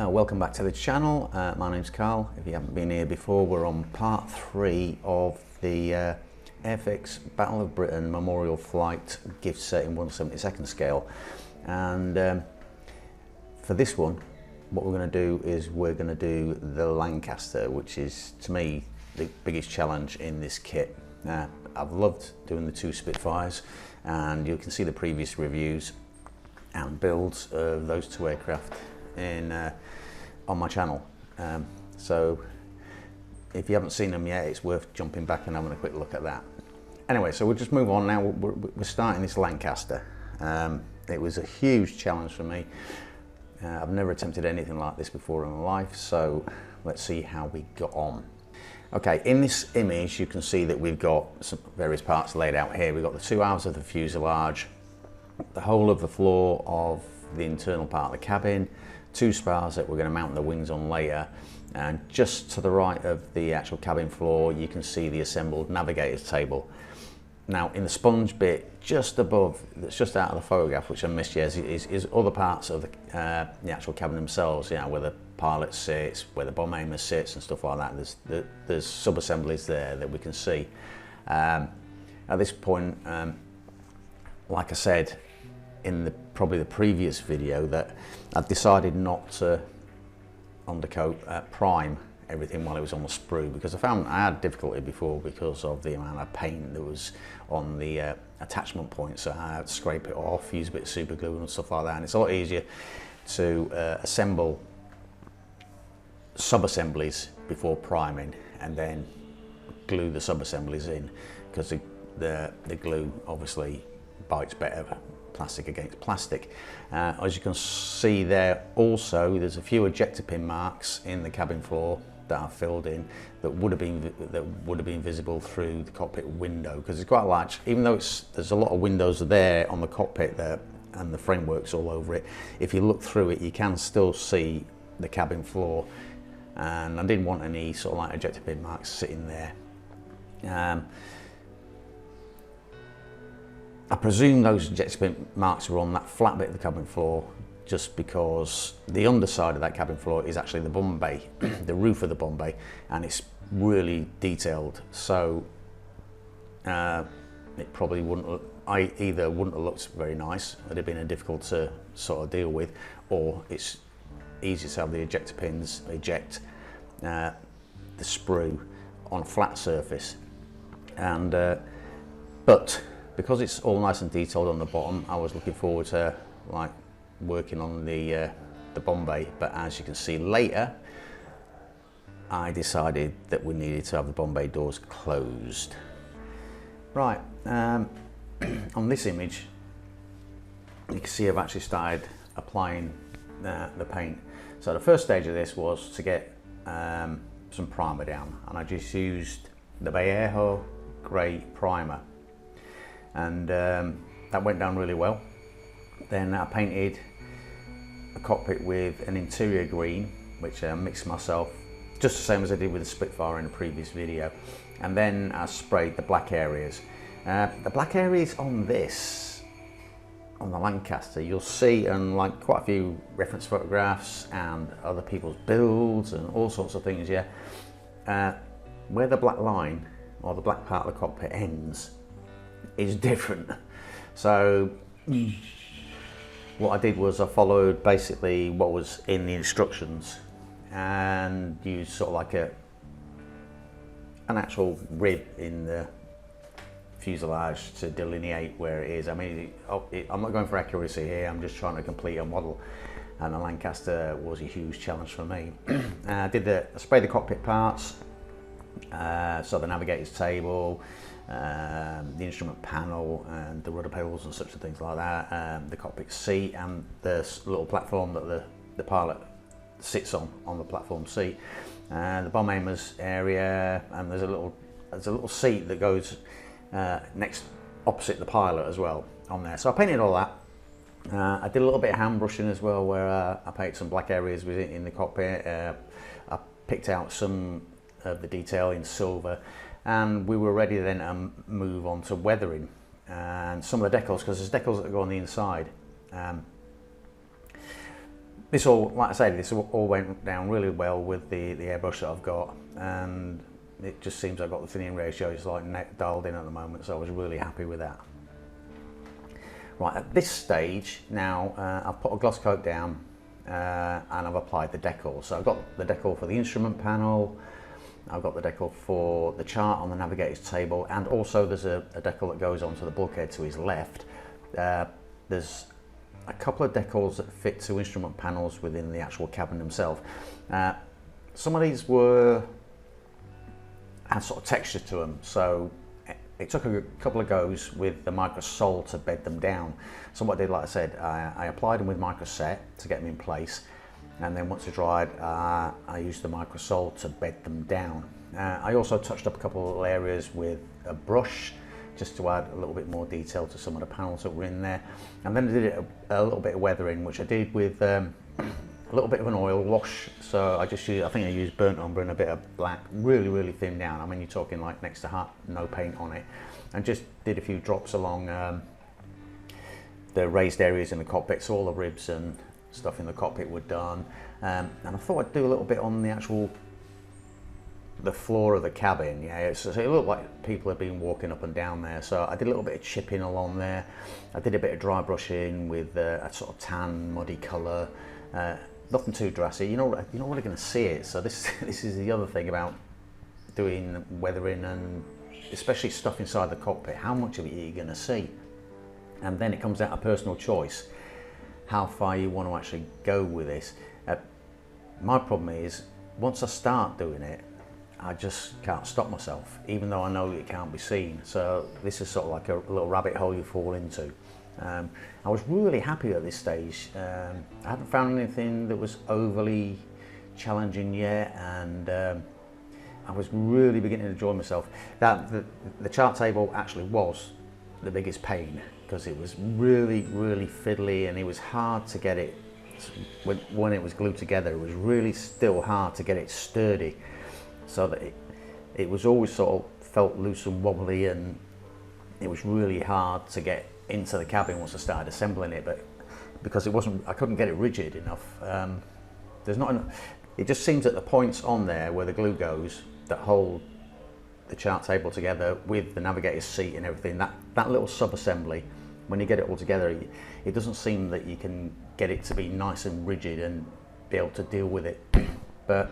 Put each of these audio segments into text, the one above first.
Welcome back to the channel. My name's Carl. If you haven't been here before, we're on part 3 of the Airfix Battle of Britain Memorial Flight gift set in 1/72 scale. And for this one, what we're going to do is we're going to do the Lancaster, which is, to me, the biggest challenge in this kit. I've loved doing the 2 Spitfires, and you can see the previous reviews and builds of those 2 aircraft on my channel. So if you haven't seen them yet, it's worth jumping back and having a quick look at that. Anyway, so we'll just move on now. We're starting this Lancaster. It was a huge challenge for me. I've never attempted anything like this before in my life, so let's see how we got on. Okay, in this image you can see that we've got some various parts laid out here. We've got the 2 halves of the fuselage, the whole of the floor of the internal part of the cabin, 2 spars that we're going to mount the wings on later, and just to the right of the actual cabin floor you can see the assembled navigator's table. Now in the sponge bit just above, that's just out of the photograph, which I missed, yes, is other parts of the actual cabin themselves, you know, where the pilot sits, where the bomb aimer sits and stuff like that. There's sub-assemblies there that we can see. At this point, like I said in probably the previous video, that I've decided not to undercoat prime everything while it was on the sprue, because I found I had difficulty before because of the amount of paint that was on the attachment point, so I had to scrape it off, use a bit of super glue and stuff like that, and it's a lot easier to assemble sub-assemblies before priming and then glue the sub-assemblies in, because the glue obviously bites better plastic against plastic. As you can see there, also there's a few ejector pin marks in the cabin floor that are filled in that would have been visible through the cockpit window, because it's quite large. Even though there's a lot of windows there on the cockpit there and the framework's all over it, if you look through it you can still see the cabin floor, and I didn't want any sort of like ejector pin marks sitting there. I presume those ejector pin marks were on that flat bit of the cabin floor, just because the underside of that cabin floor is actually the bomb bay, the roof of the bomb bay, and it's really detailed. So it probably either wouldn't have looked very nice, it'd have been difficult to sort of deal with, or it's easier to have the ejector pins eject the sprue on a flat surface. And but because it's all nice and detailed on the bottom, I was looking forward to like working on the bomb bay, but as you can see later, I decided that we needed to have the bomb bay doors closed. Right, on this image you can see I've actually started applying the paint. So the first stage of this was to get some primer down, and I just used the Vallejo grey primer, and that went down really well. Then I painted the cockpit with an interior green, which I mixed myself, just the same as I did with the Spitfire in the previous video, and then I sprayed the black areas. The black areas on the Lancaster, you'll see, and like quite a few reference photographs and other people's builds and all sorts of things, yeah, where the black line or the black part of the cockpit ends is different. So what I did was I followed basically what was in the instructions and used sort of like an actual rib in the fuselage to delineate where it is. I mean, I'm not going for accuracy here, I'm just trying to complete a model, and the Lancaster was a huge challenge for me. I sprayed the cockpit parts, so the navigator's table, the instrument panel and the rudder pedals and such things like that, the cockpit seat and the little platform that the pilot sits on the platform seat, the bomb aimer's area, and there's a little seat that goes next opposite the pilot as well on there. So I painted all that. I did a little bit of hand brushing as well, where I painted some black areas in the cockpit. I picked out some of the detail in silver, and we were ready then to move on to weathering and some of the decals, because there's decals that go on the inside. This all, like I say, this all went down really well with the airbrush that I've got, and it just seems I've got the thinning ratios like dialed in at the moment, so I was really happy with that. Right, at this stage now, I've put a gloss coat down and I've applied the decal. So I've got the decal for the instrument panel, I've got the decal for the chart on the navigator's table, and also there's a decal that goes onto the bulkhead to his left. There's a couple of decals that fit to instrument panels within the actual cabin themselves. Some of these had sort of texture to them, so it took a couple of goes with the microsol to bed them down. So what I did, like I said, I applied them with microset to get them in place, and then once they're dried, I used the microsol to bed them down. I also touched up a couple of little areas with a brush, just to add a little bit more detail to some of the panels that were in there. And then I did a little bit of weathering, which I did with a little bit of an oil wash. So I think I used burnt umber and a bit of black, really thin down. I mean, you're talking like next to no paint on it. And just did a few drops along the raised areas in the cockpit, so all the ribs and stuff in the cockpit were done. And I thought I'd do a little bit on the floor of the cabin. Yeah, so it looked like people had been walking up and down there, so I did a little bit of chipping along there. I did a bit of dry brushing with a sort of tan muddy colour, nothing too drastic. You're not really going to see it, so this is the other thing about doing weathering, and especially stuff inside the cockpit. How much of it are you going to see? And then it comes down to personal choice, how far you want to actually go with this. My problem is, once I start doing it, I just can't stop myself, even though I know it can't be seen. So this is sort of like a little rabbit hole you fall into. I was really happy at this stage. I hadn't found anything that was overly challenging yet, and I was really beginning to enjoy myself. The chart table actually was the biggest pain, because it was really fiddly, and it was hard to get it, when it was glued together, it was really still hard to get it sturdy. So that it was always sort of felt loose and wobbly, and it was really hard to get into the cabin once I started assembling it, but because I couldn't get it rigid enough. There's not enough. It just seems that the points on there where the glue goes that hold the chart table together with the navigator's seat and everything, that little sub-assembly, when you get it all together, it doesn't seem that you can get it to be nice and rigid and be able to deal with it. But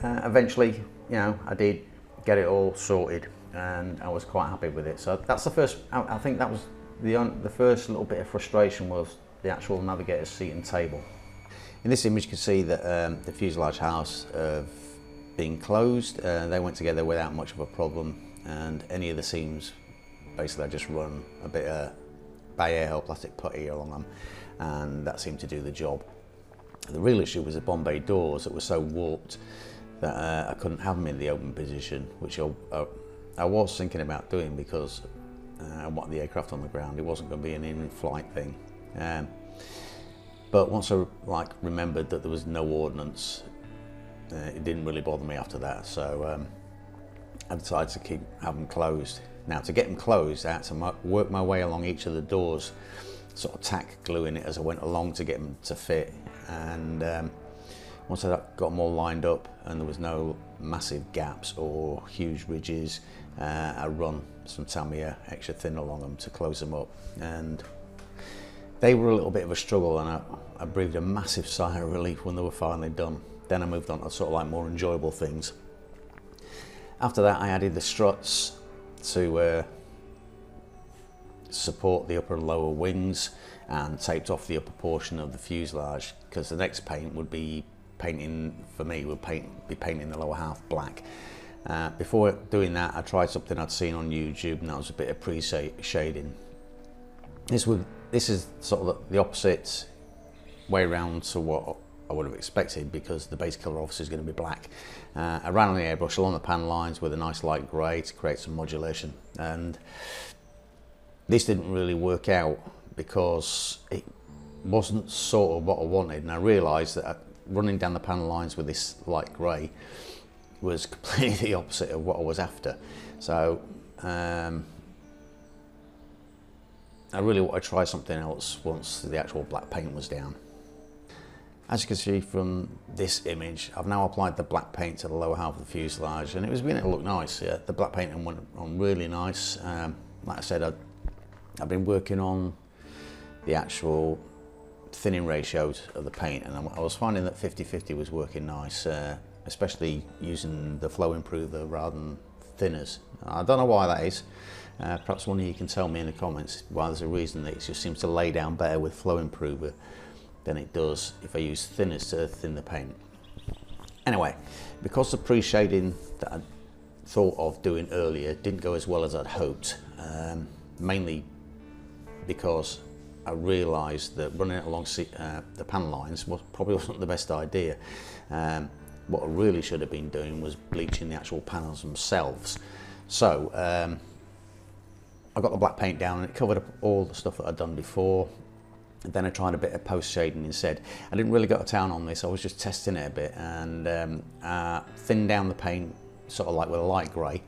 eventually, I did get it all sorted, and I was quite happy with it. So that's the first. I think that was the first little bit of frustration, was the actual navigator's seat and table. In this image, you can see that the fuselage house have been closed. They went together without much of a problem, and any of the seams, basically, I just run a bit of Bay Air plastic putty along them, and that seemed to do the job. The real issue was the Bombay doors that were so warped that I couldn't have them in the open position, which I was thinking about doing, because I wanted the aircraft on the ground. It wasn't going to be an in-flight thing. But once I remembered that there was no ordnance, it didn't really bother me after that. So I decided to have them closed. Now, to get them closed, I had to work my way along each of the doors, sort of tack gluing it as I went along to get them to fit. And once I got them all lined up and there was no massive gaps or huge ridges, I run some Tamiya extra thin along them to close them up. And they were a little bit of a struggle, and I breathed a massive sigh of relief when they were finally done. Then I moved on to sort of like more enjoyable things. After that, I added the struts to support the upper and lower wings, and taped off the upper portion of the fuselage, because the next paint would be painting the lower half black. Before doing that, I tried something I'd seen on YouTube, and that was a bit of pre-shading. This is sort of the opposite way around to what I would have expected, because the base colour obviously is going to be black. I ran on the airbrush along the panel lines with a nice light grey to create some modulation, and this didn't really work out because it wasn't sort of what I wanted, and I realised that running down the panel lines with this light grey was completely the opposite of what I was after. So I really want to try something else once the actual black paint was down. As you can see from this image, I've now applied the black paint to the lower half of the fuselage, and it was beginning to look nice. Yeah, the black paint went on really nice. Like I said, I've been working on the actual thinning ratios of the paint, and I was finding that 50-50 was working nice, especially using the flow improver rather than thinners. I don't know why that is. Perhaps one of you can tell me in the comments why there's a reason that it just seems to lay down better with flow improver than it does if I use thinners to thin the paint. Anyway, because the pre-shading that I thought of doing earlier didn't go as well as I'd hoped, mainly because I realised that running it along the panel lines probably wasn't the best idea. What I really should have been doing was bleaching the actual panels themselves. So I got the black paint down and it covered up all the stuff that I'd done before. And then I tried a bit of post shading instead. I didn't really go to town on this, I was just testing it a bit, and thinned down the paint sort of like with a light grey,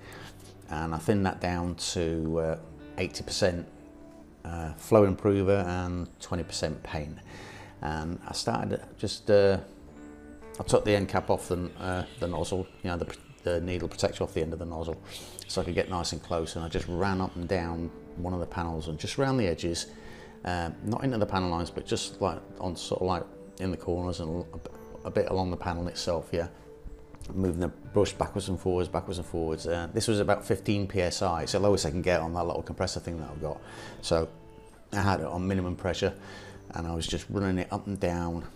and I thinned that down to 80% flow improver and 20% paint. And I started just I took the end cap off the nozzle, you know, the needle protector off the end of the nozzle, so I could get nice and close, and I just ran up and down one of the panels and just around the edges, not into the panel lines, but just like on sort of like in the corners and a bit along the panel itself. Yeah, moving the brush backwards and forwards, this was about 15 psi, so lowest I can get on that little compressor thing that I've got. So I had it on minimum pressure, and I was just running it up and down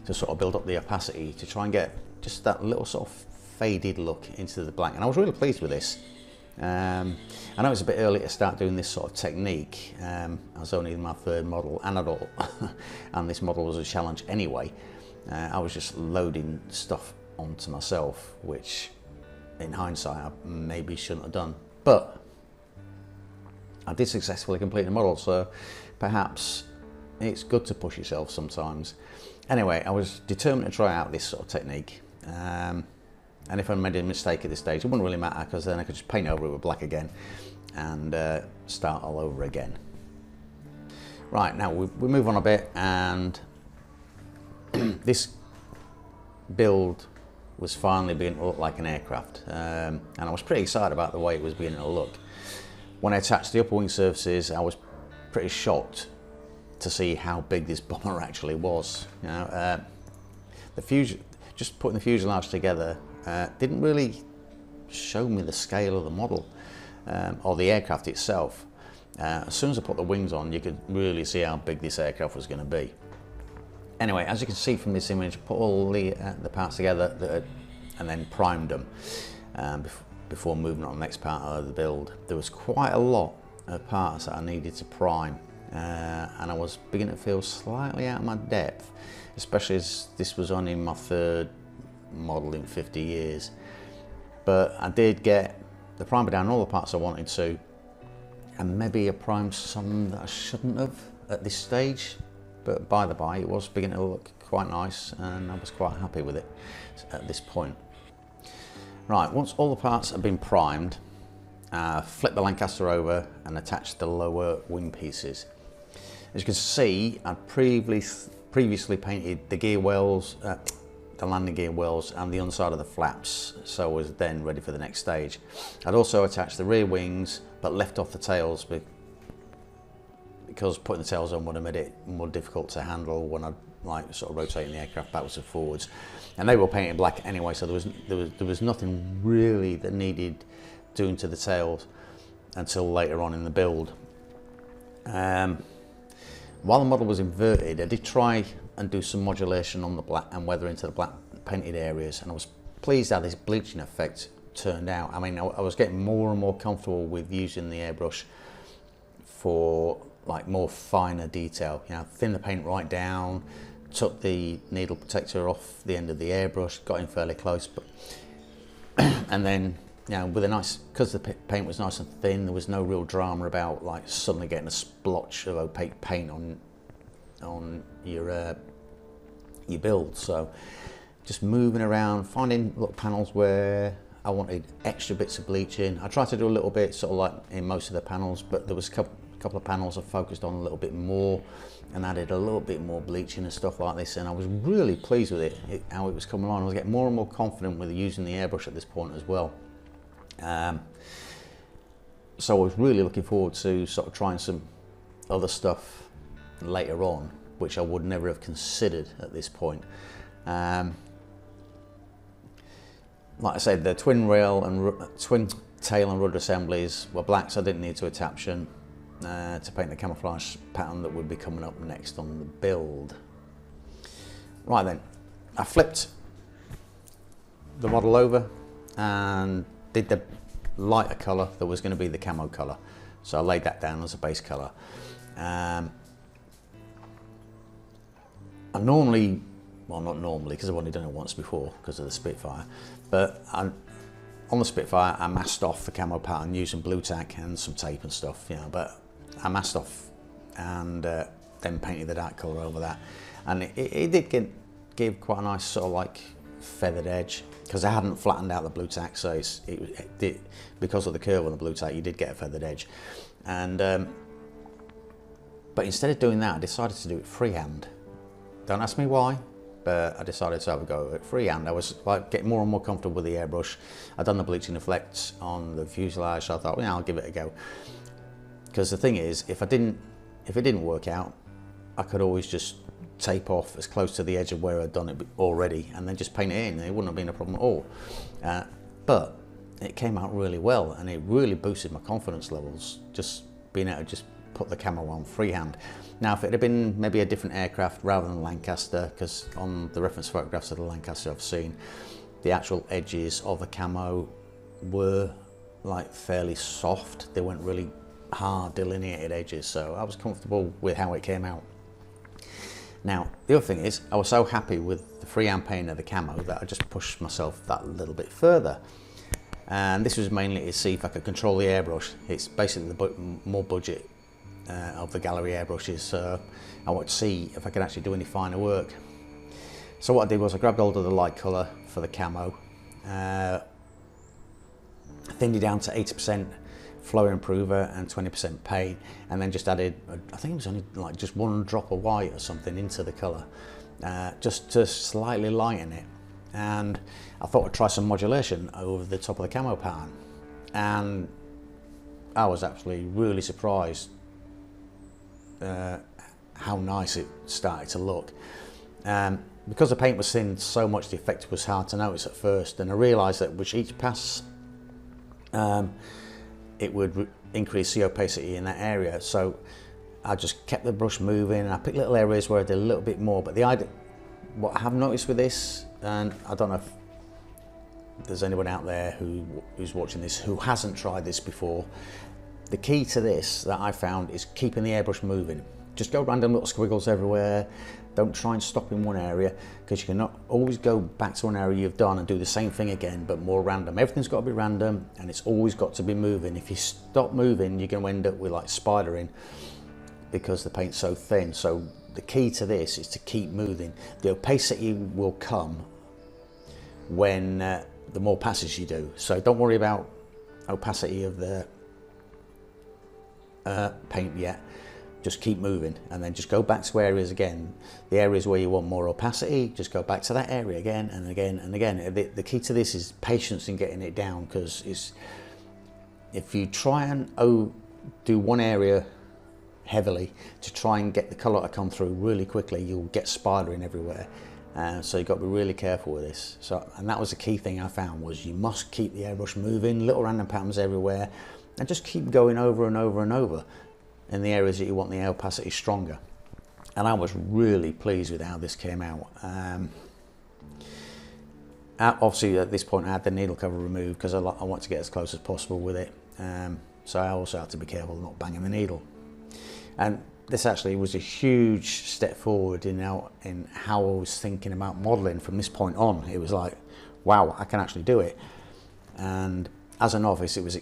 to sort of build up the opacity to try and get just that little sort of faded look into the black. And I was really pleased with this. I know it's a bit early to start doing this sort of technique. I was only my third model and adult, and this model was a challenge anyway. I was just loading stuff onto myself, which in hindsight I maybe shouldn't have done. But I did successfully complete the model, so perhaps it's good to push yourself sometimes. Anyway, I was determined to try out this sort of technique. And if I made a mistake at this stage, it wouldn't really matter, because then I could just paint over it with black again and start all over again. Right, now we move on a bit, and this build was finally beginning to look like an aircraft, and I was pretty excited about the way it was beginning to look. When I attached the upper wing surfaces, I was pretty shocked to see how big this bomber actually was. You know, just putting the fuselage together didn't really show me the scale of the model or the aircraft itself. As soon as I put the wings on, you could really see how big this aircraft was going to be. Anyway, as you can see from this image, put all the parts together and then primed them before moving on to the next part of the build. There was quite a lot of parts that I needed to prime, and I was beginning to feel slightly out of my depth, especially as this was only my third model in 50 years. But I did get the primer down all the parts I wanted to, and maybe I primed some that I shouldn't have at this stage, but by the by, it was beginning to look quite nice, and I was quite happy with it at this point. Right, once all the parts have been primed, flip the Lancaster over and attach the lower wing pieces. As you can see, I'd previously painted the gear wells, the landing gear wells and the underside of the flaps, so I was then ready for the next stage. I'd also attached the rear wings, but left off the tails because putting the tails on would have made it more difficult to handle when I'd like sort of rotating the aircraft backwards and forwards. And they were painted black anyway, so there was nothing really that needed doing to the tails until later on in the build. While the model was inverted, I did try and do some modulation on the black and weather into the black painted areas, and I was pleased how this bleaching effect turned out. I mean, I was getting more and more comfortable with using the airbrush for like more finer detail. You know, thin the paint right down, took the needle protector off the end of the airbrush, got in fairly close, but and then, you know, with a nice, because the paint was nice and thin, there was no real drama about like suddenly getting a splotch of opaque paint on your build. So just moving around, finding little panels where I wanted extra bits of bleaching. I tried to do a little bit sort of like in most of the panels, but there was a couple couple of panels I focused on a little bit more and added a little bit more bleaching and stuff like this, and I was really pleased with how it was coming along. I was getting more and more confident with using the airbrush at this point as well. So I was really looking forward to sort of trying some other stuff later on, which I would never have considered at this point. Like I said, the twin tail and rudder assemblies were black, so I didn't need to attach them to paint the camouflage pattern that would be coming up next on the build. Right then, I flipped the model over and did the lighter colour that was going to be the camo colour. So I laid that down as a base colour. I normally, well, not normally, because I've only done it once before because of the Spitfire, but on the Spitfire I masked off the camo pattern using blue tack and some tape and stuff, you know, but I masked off and then painted the dark colour over that, and it did give quite a nice sort of like feathered edge, because I hadn't flattened out the blue tack, so it did, because of the curve on the blue tack, you did get a feathered edge. And but instead of doing that, I decided to do it freehand. Don't ask me why, but I decided to have a go at freehand. I was like getting more and more comfortable with the airbrush. I'd done the bleaching effects on the fuselage, so I thought, well, I'll give it a go. Because the thing is, if it didn't work out, I could always just tape off as close to the edge of where I'd done it already and then just paint it in. It wouldn't have been a problem at all. But it came out really well, and it really boosted my confidence levels, just being able to just put the camo on freehand. Now, if it had been maybe a different aircraft rather than Lancaster, because on the reference photographs of the Lancaster I've seen, the actual edges of the camo were like fairly soft. They weren't really hard delineated edges, so I was comfortable with how it came out. Now, the other thing is, I was so happy with the freehand paint of the camo that I just pushed myself that little bit further. And this was mainly to see if I could control the airbrush. It's basically the more budget of the gallery airbrushes, so I wanted to see if I could actually do any finer work. So what I did was I grabbed hold of the light colour for the camo, thinned it down to 80% flow improver and 20% paint, and then just added, I think it was only like just one drop of white or something into the colour, just to slightly lighten it. And I thought I'd try some modulation over the top of the camo pattern, and I was actually really surprised how nice it started to look. Because the paint was thin so much, the effect was hard to notice at first, and I realised that with each pass it would increase the opacity in that area. So I just kept the brush moving, and I picked little areas where I did a little bit more. But the idea, what I have noticed with this, and I don't know if there's anyone out there who's watching this who hasn't tried this before, the key to this that I found is keeping the airbrush moving. Just go random little squiggles everywhere. Don't try and stop in one area, because you cannot always go back to an area you've done and do the same thing again, but more random. Everything's got to be random, and it's always got to be moving. If you stop moving, you're going to end up with like spidering, because the paint's so thin. So the key to this is to keep moving. The opacity will come when the more passes you do. So don't worry about opacity of the paint yet. Just keep moving, and then just go back to areas again. The areas where you want more opacity, just go back to that area again and again and again. The key to this is patience in getting it down, because if you try and do one area heavily to try and get the colour to come through really quickly, you'll get spidering everywhere. So you've got to be really careful with this. And that was the key thing I found, was you must keep the airbrush moving, little random patterns everywhere, and just keep going over and over and over in the areas that you want the opacity stronger. And I was really pleased with how this came out. Obviously at this point I had the needle cover removed, because I want to get as close as possible with it. So I also had to be careful not banging the needle. And this actually was a huge step forward in how I was thinking about modelling from this point on. It was like, wow, I can actually do it. And as a novice, it was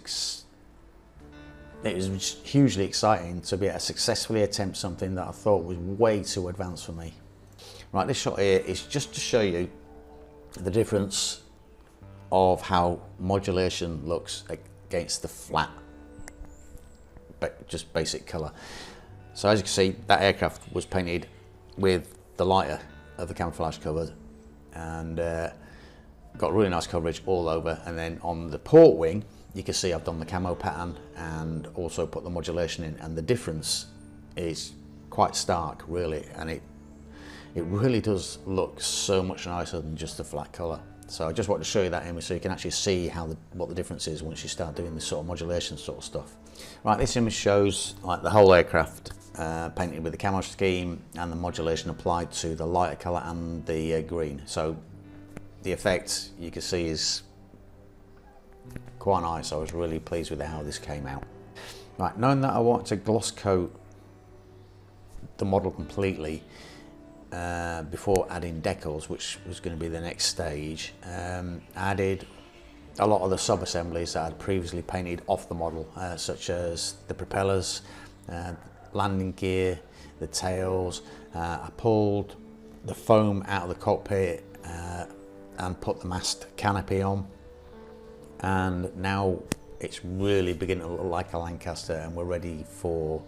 hugely exciting to be able to successfully attempt something that I thought was way too advanced for me. Right, this shot here is just to show you the difference of how modulation looks against the flat just basic colour. So as you can see, that aircraft was painted with the lighter of the camouflage cover, and got really nice coverage all over. And then on the port wing, you can see I've done the camo pattern and also put the modulation in, and the difference is quite stark really, and it really does look so much nicer than just the flat colour. So I just wanted to show you that image so you can actually see what the difference is once you start doing this sort of modulation sort of stuff. Right, this image shows like the whole aircraft painted with the camo scheme and the modulation applied to the lighter colour and the green. So the effect you can see is quite nice. I was really pleased with how this came out. Right, knowing that I wanted to gloss coat the model completely before adding decals, which was going to be the next stage, added a lot of the sub-assemblies that I'd previously painted off the model, such as the propellers, landing gear, the tails. I pulled the foam out of the cockpit and put the mast canopy on, and now it's really beginning to look like a Lancaster, and we're ready for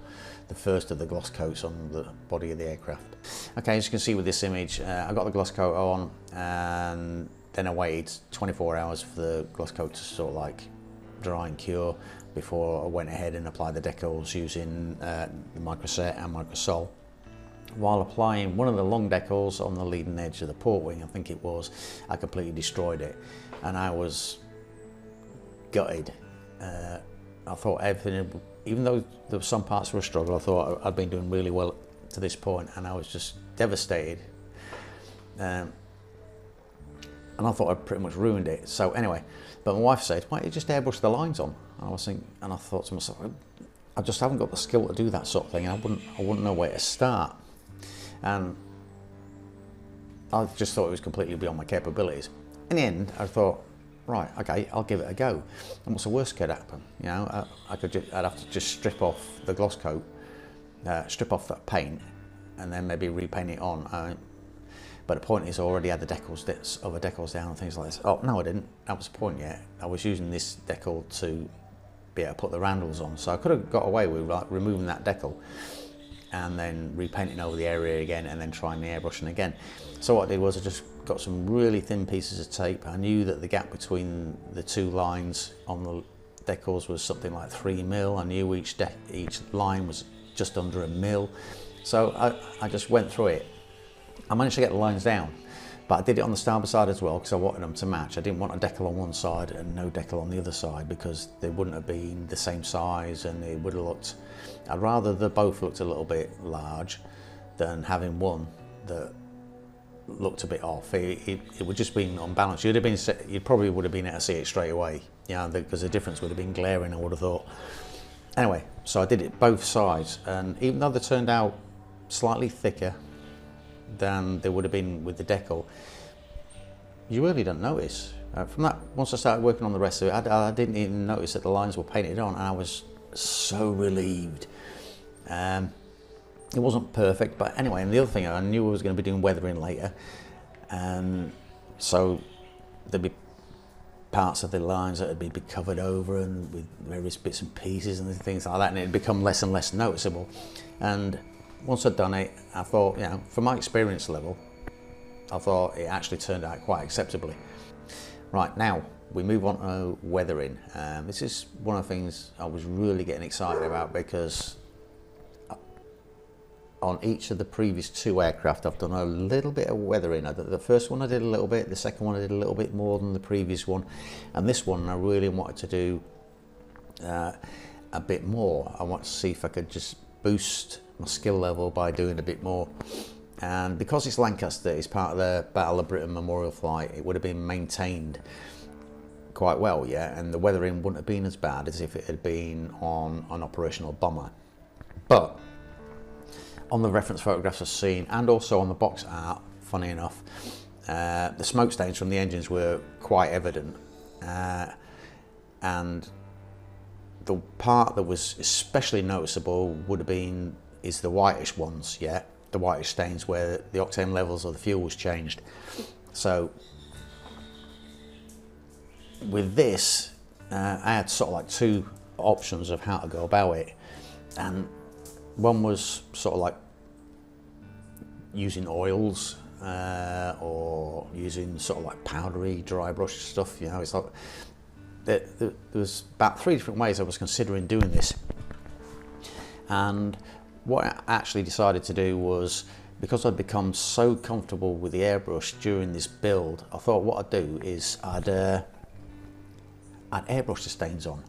the first of the gloss coats on the body of the aircraft. Okay, as you can see with this image, I got the gloss coat on, and then I waited 24 hours for the gloss coat to sort of like dry and cure before I went ahead and applied the decals using the microset and microsol. While applying one of the long decals on the leading edge of the port wing, I think it was, I completely destroyed it, and I was gutted. I thought everything, even though there were some parts were a struggle, I thought I'd been doing really well to this point, and I was just devastated. And I thought I'd pretty much ruined it. So anyway, but my wife said, why don't you just airbrush the lines on? And I thought to myself, I just haven't got the skill to do that sort of thing. I wouldn't know where to start. And I just thought it was completely beyond my capabilities. In the end, I thought, right, okay, I'll give it a go. And what's the worst could happen? You know, I'd have to just strip off the gloss coat, strip off that paint, and then maybe repaint it on. But the point is, I already had the decals down and things like this. Oh no, I didn't. That was the point yet. I was using this decal to be able to put the randles on, so I could have got away with like removing that decal and then repainting over the area again, and then trying the airbrushing again. So what I did was I just got some really thin pieces of tape. I knew that the gap between the two lines on the decals was something like 3 mil. I knew each line was just under 1 mil. So I just went through it. I managed to get the lines down, but I did it on the starboard side as well because I wanted them to match. I didn't want a decal on one side and no decal on the other side, because they wouldn't have been the same size, and it would have looked, I'd rather they both looked a little bit large than having one that looked a bit off. It would just been unbalanced. You probably would have been able to see it straight away, you know, because the difference would have been glaring, I would have thought. Anyway, so I did it both sides, and even though they turned out slightly thicker than they would have been with the decal, you really don't notice. From that, once I started working on the rest of it, I didn't even notice that the lines were painted on, and I was so relieved. It wasn't perfect, but anyway, and the other thing, I knew I was going to be doing weathering later, and so there'd be parts of the lines that would be covered over and with various bits and pieces and things like that, and it'd become less and less noticeable. And once I'd done it, I thought, you know, from my experience level, I thought it actually turned out quite acceptably. Right, now we move on to weathering. This is one of the things I was really getting excited about, because on each of the previous 2 aircraft I've done a little bit of weathering. The first one I did a little bit, the second one I did a little bit more than the previous one, and this one I really wanted to do a bit more. I wanted to see if I could just boost my skill level by doing a bit more. And because it's Lancaster, it's part of the Battle of Britain memorial flight, it would have been maintained quite well, yeah, and the weathering wouldn't have been as bad as if it had been on an operational bomber. But on the reference photographs I've seen, and also on the box art, funny enough, the smoke stains from the engines were quite evident, and the part that was especially noticeable would have been is the whitish ones, yeah, the whitish stains where the octane levels of the fuel was changed. So with this, I had sort of like 2 options of how to go about it, and one was sort of like using oils or using sort of like powdery dry brush stuff. You know, it's like there was about 3 different ways I was considering doing this, and what I actually decided to do was, because I'd become so comfortable with the airbrush during this build, I thought what I'd do is I'd airbrush the stains on.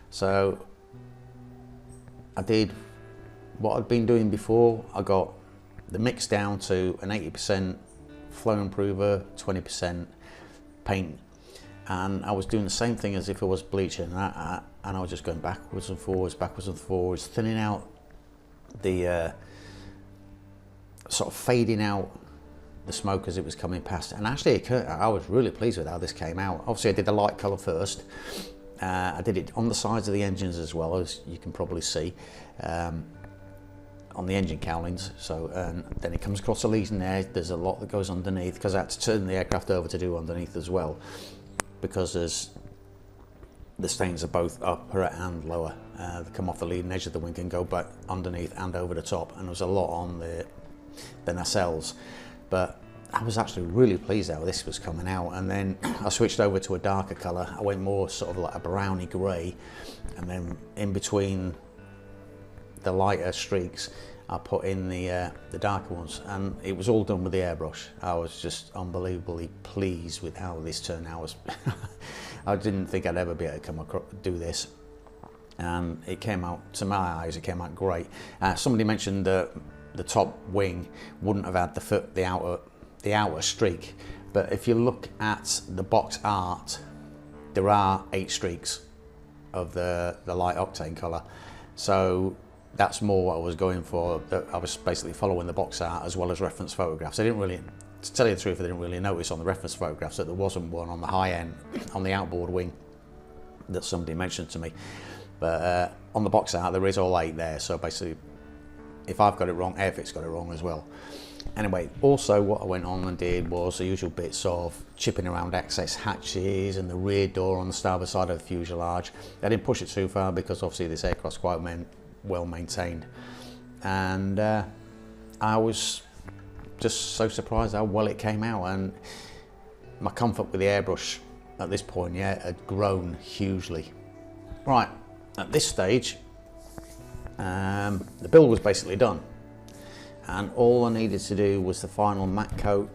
So I did what I'd been doing before. I got the mix down to an 80% flow improver, 20% paint, and I was doing the same thing as if I was bleaching, and I was just going backwards and forwards, thinning out the sort of fading out the smoke as it was coming past. And actually I was really pleased with how this came out. Obviously I did the light colour first. I did it on the sides of the engines as well, as you can probably see, on the engine cowlings. So then it comes across the leads in there. There's a lot that goes underneath, because I had to turn the aircraft over to do underneath as well, because the stains are both upper and lower. They come off the leading edge of the wing and go back underneath and over the top, and there was a lot on the nacelles. But I was actually really pleased how this was coming out, and then I switched over to a darker colour. I went more sort of like a browny grey, and then in between the lighter streaks I put in the darker ones, and it was all done with the airbrush. I was just unbelievably pleased with how this turned out. I didn't think I'd ever be able to come across do this, and it came out, to my eyes, it came out great. Somebody mentioned that the top wing wouldn't have had the outer streak, but if you look at the box art, there are 8 streaks of the light octane colour. So that's more what I was going for. I was basically following the box art as well as reference photographs. I didn't really, to tell you the truth, I didn't really notice on the reference photographs that there wasn't one on the high end, on the outboard wing, that somebody mentioned to me. But on the box art there is all 8 there, so basically if I've got it wrong, Airfix got it wrong as well. Anyway, also what I went on and did was the usual bits of chipping around access hatches and the rear door on the starboard side of the fuselage. I didn't push it too far because obviously this aircraft's quite well maintained, and I was just so surprised how well it came out, and my comfort with the airbrush at this point, yeah, had grown hugely. Right, at this stage the build was basically done, and all I needed to do was the final matte coat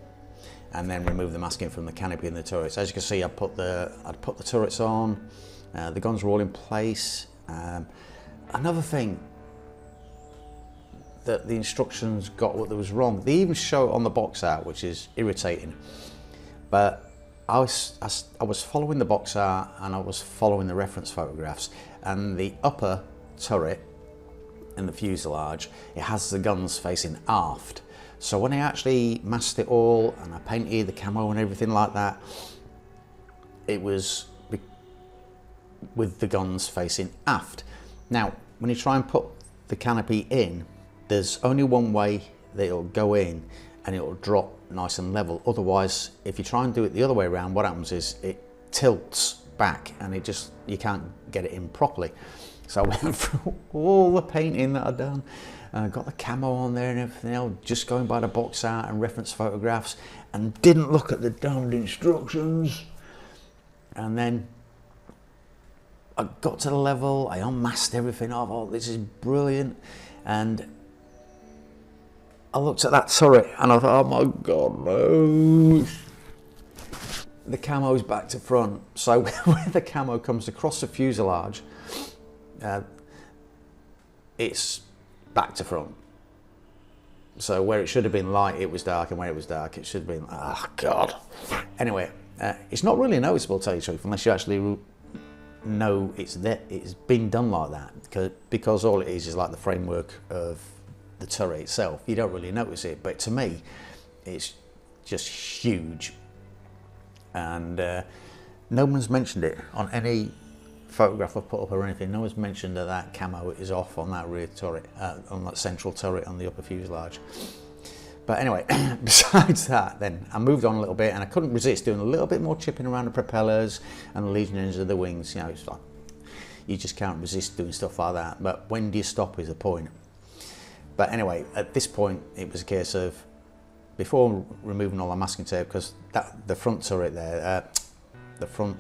and then remove the masking from the canopy and the turrets. As you can see, I'd put the turrets on, the guns were all in place. Another thing that the instructions got what that was wrong, they even show it on the box art, which is irritating, but I was following the box art and I was following the reference photographs, and the upper turret in the fuselage, it has the guns facing aft. So when I actually masked it all and I painted the camo and everything like that, it was with the guns facing aft. Now, when you try and put the canopy in, there's only one way that it'll go in, and it'll drop nice and level. Otherwise, if you try and do it the other way around, what happens is it tilts back and you can't get it in properly. So I went through all the painting that I'd done, got the camo on there and everything else, just going by the box art and reference photographs, and didn't look at the damned instructions. And then I got to the level, I unmasked everything. Oh, this is brilliant. And I looked at that turret and I thought, oh my God, no. The camo's back to front. So where the camo comes across the fuselage, it's back to front. So where it should have been light, it was dark, and where it was dark, it should have been, oh God. Anyway, it's not really noticeable, to tell you the truth, unless you actually know it's been done like that, because all it is like the framework of the turret itself. You don't really notice it, but to me it's just huge, and no one's mentioned it on any photograph I've put up or anything. No one's mentioned that camo is off on that rear turret, on that central turret on the upper fuselage. But anyway, besides that, then I moved on a little bit, and I couldn't resist doing a little bit more chipping around the propellers and the leading edges of the wings. You know, it's like, you just can't resist doing stuff like that. But when do you stop is the point. But anyway, at this point it was a case of, before removing all the masking tape, because the front turret there, the front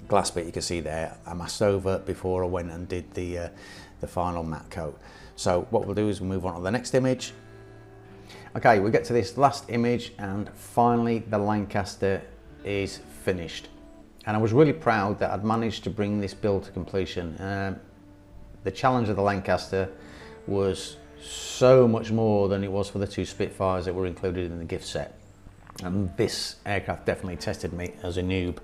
glass bit you can see there, I masked over before I went and did the final matte coat. So what we'll do is we'll move on to the next image. Okay, we get to this last image and finally the Lancaster is finished. And I was really proud that I'd managed to bring this build to completion. The challenge of the Lancaster was so much more than it was for the 2 Spitfires that were included in the gift set. And this aircraft definitely tested me as a noob.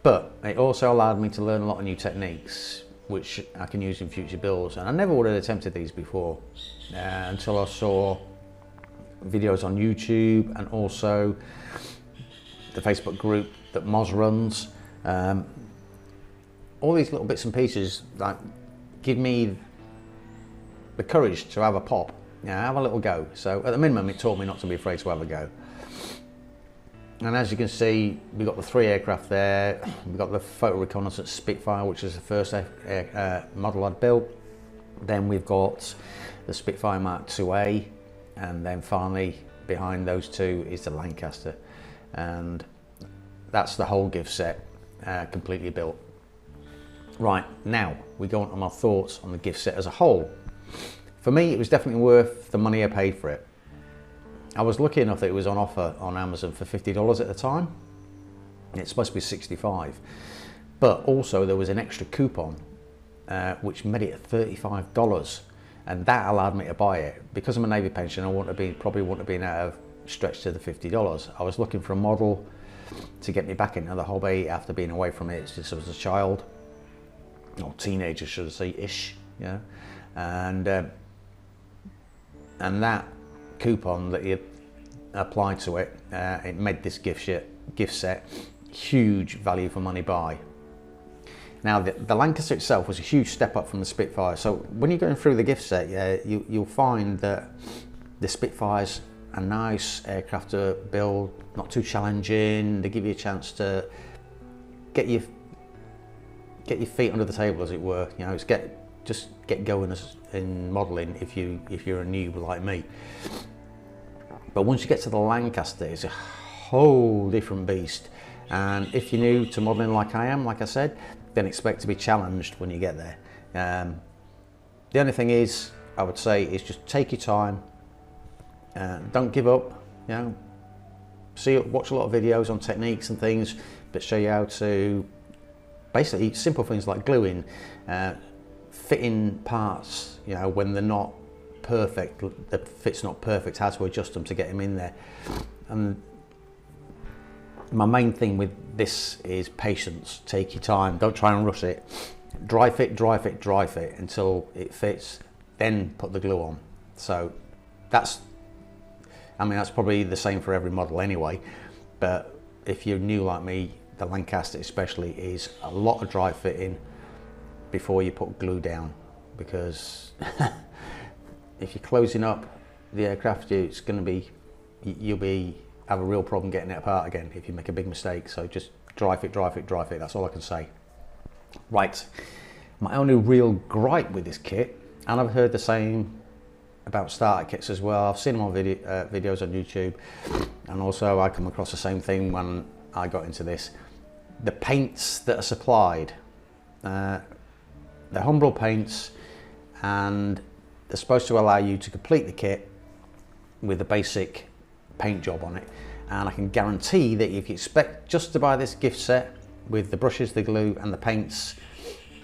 But it also allowed me to learn a lot of new techniques which I can use in future builds, and I never would have attempted these before until I saw videos on YouTube and also the Facebook group that Moz runs. All these little bits and pieces like give me the courage to have a pop, have a little go. So at the minimum it taught me not to be afraid to have a go. And as you can see, we've got the 3 aircraft there. We've got the photo reconnaissance Spitfire, which is the first model I'd built. Then we've got the Spitfire Mark IIA, and then finally behind those 2 is the Lancaster. And that's the whole gift set completely built. Right, now we go on to my thoughts on the gift set as a whole. For me, it was definitely worth the money I paid for it. I was lucky enough that it was on offer on Amazon for $50 at the time. It's supposed to be $65, but also there was an extra coupon which made it $35, and that allowed me to buy it. Because I'm a Navy pension, I probably wouldn't have been out of stretch to the $50. I was looking for a model to get me back into the hobby after being away from it since I was a child, or teenager should I say, ish, yeah. And that coupon that you applied to it, it made this gift set huge value for money buy. Now the Lancaster itself was a huge step up from the Spitfire, so when you're going through the gift set, you'll find that the Spitfire's a nice aircraft to build, not too challenging. They give you a chance to get your feet under the table, as it were. It's just get going in modelling if you're a noob like me. But once you get to the Lancaster, it's a whole different beast. And if you're new to modelling like I am, like I said, then expect to be challenged when you get there. The only thing is, I would say, is just take your time. Don't give up. Watch a lot of videos on techniques and things that show you how to basically simple things like gluing, fitting parts, when they're not perfect, the fit's not perfect, how to adjust them to get them in there. And my main thing with this is patience. Take your time, don't try and rush it. Dry fit until it fits, then put the glue on. So that's probably the same for every model anyway, but if you're new like me, the Lancaster especially is a lot of dry fitting before you put glue down, because if you're closing up the aircraft, you'll have a real problem getting it apart again if you make a big mistake. So just dry fit, that's all I can say. Right, my only real gripe with this kit, and I've heard the same about starter kits as well, I've seen them on videos on YouTube, and also I come across the same thing when I got into this. The paints that are supplied, they're Humbrol paints, and they're supposed to allow you to complete the kit with a basic paint job on it. And I can guarantee that if you expect just to buy this gift set with the brushes, the glue and the paints,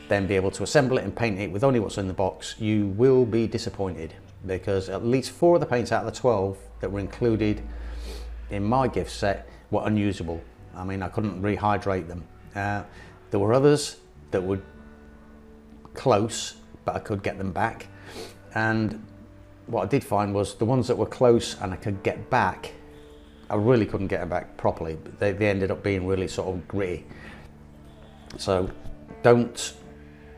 then be able to assemble it and paint it with only what's in the box, you will be disappointed, because at least 4 of the paints out of the 12 that were included in my gift set were unusable. I couldn't rehydrate them. There were others that were close, but I could get them back. And what I did find was the ones that were close and I could get back, I really couldn't get them back properly. They ended up being really sort of gritty. So don't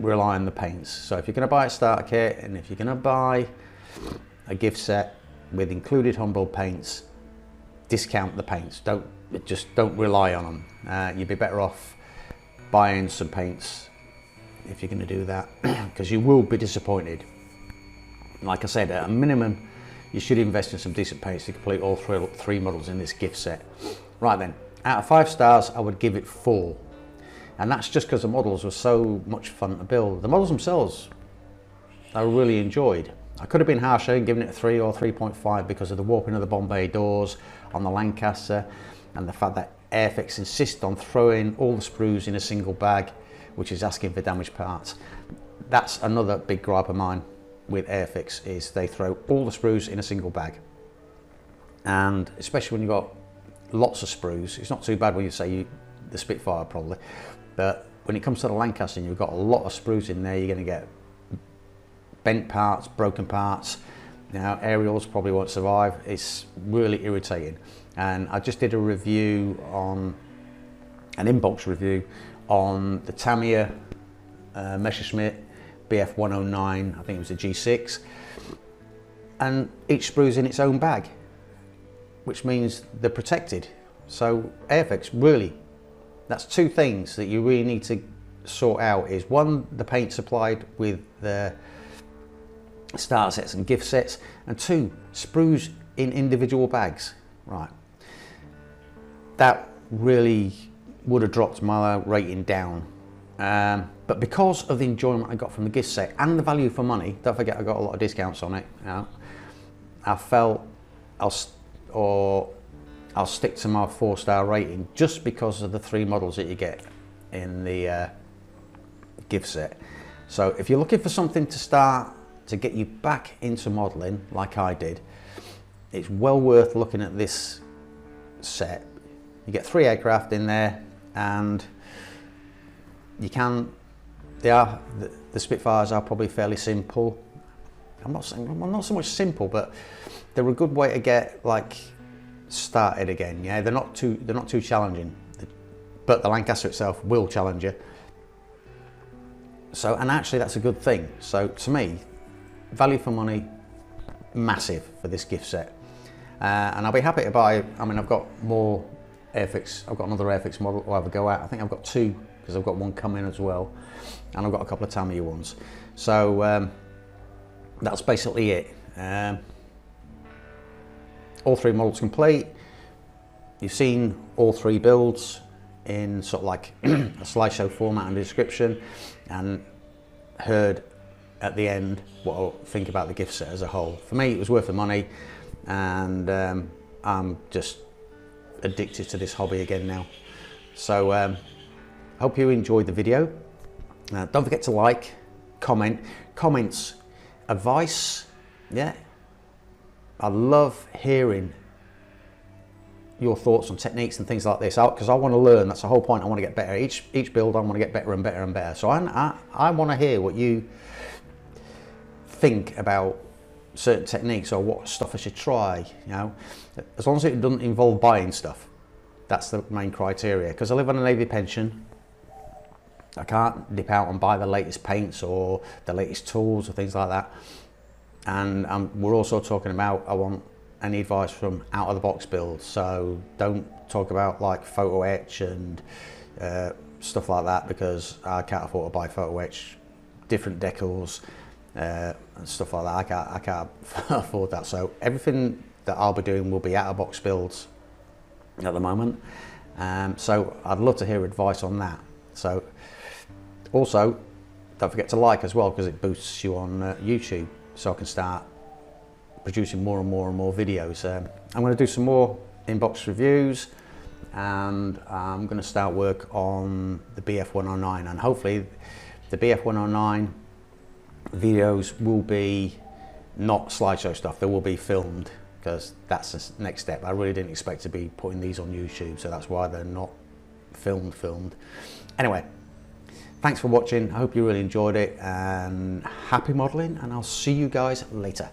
rely on the paints. So if you're going to buy a starter kit, and if you're going to buy a gift set with included Humbrol paints, discount the paints. Don't rely on them. You'd be better off buying some paints if you're going to do that, because you will be disappointed. Like I said, at a minimum you should invest in some decent paints to complete all three models in this gift set. Right then, out of 5 stars I would give it 4, and that's just because the models were so much fun to build. The models themselves I really enjoyed. I could have been harsher and given it a 3 or 3.5 because of the warping of the Bombay doors on the Lancaster, and the fact that Airfix insist on throwing all the sprues in a single bag, which is asking for damaged parts. That's another big gripe of mine with Airfix, is they throw all the sprues in a single bag. And especially when you've got lots of sprues, it's not too bad when you say the Spitfire probably, but when it comes to the Lancaster and you've got a lot of sprues in there, you're going to get bent parts, broken parts. Now aerials probably won't survive. It's really irritating. And I just did a review on an inbox review on the Tamiya Messerschmitt BF109, I think it was a G6, and each sprue's in its own bag, which means they're protected. So Airfix, really, that's 2 things that you really need to sort out. Is 1, the paint supplied with the starter sets and gift sets, and 2, sprues in individual bags. Right, that really would have dropped my rating down, but because of the enjoyment I got from the gift set and the value for money, don't forget I got a lot of discounts on it, you know, I felt I'll stick to my 4-star rating just because of the 3 models that you get in the gift set. So if you're looking for something to start to get you back into modelling like I did, it's well worth looking at this set. You get 3 aircraft in there, and you can, the Spitfires are probably fairly simple. I'm not so much simple, but they're a good way to get like started again. Yeah, they're not too challenging, but the Lancaster itself will challenge you. So, and actually that's a good thing. So to me, value for money, massive for this gift set. And I'll be happy to buy, I mean, I've got more Airfix, I've got another Airfix model I'll have a go at. I think I've got 2, because I've got 1 coming as well, and I've got a couple of Tamiya ones. So that's basically it. All 3 models complete. You've seen all 3 builds in sort of like a slideshow format and description, and heard at the end what I think about the gift set as a whole. For me, it was worth the money, and I'm just addicted to this hobby again now. So I hope you enjoyed the video. Don't forget to like, comment, comments, advice. Yeah, I love hearing your thoughts on techniques and things like this, because I want to learn. That's the whole point. I want to get better. Each build I want to get better and better and better. So I want to hear what you think about certain techniques or what stuff I should try, you know, as long as it doesn't involve buying stuff. That's the main criteria, because I live on a Navy pension. I can't dip out and buy the latest paints or the latest tools or things like that. And we're also talking about, I want any advice from out of the box builds. So don't talk about like photo etch and stuff like that, because I can't afford to buy photo etch, different decals and stuff like that. I can't afford that. So everything that I'll be doing will be out of box builds at the moment. So I'd love to hear advice on that. So also don't forget to like as well, because it boosts you on YouTube, so I can start producing more and more and more videos. I'm going to do some more inbox reviews, and I'm going to start work on the BF109, and hopefully the BF109 videos will be not slideshow stuff. They will be filmed, because that's the next step. I really didn't expect to be putting these on YouTube, so that's why they're not filmed. Anyway, thanks for watching. I hope you really enjoyed it, and happy modelling, and I'll see you guys later.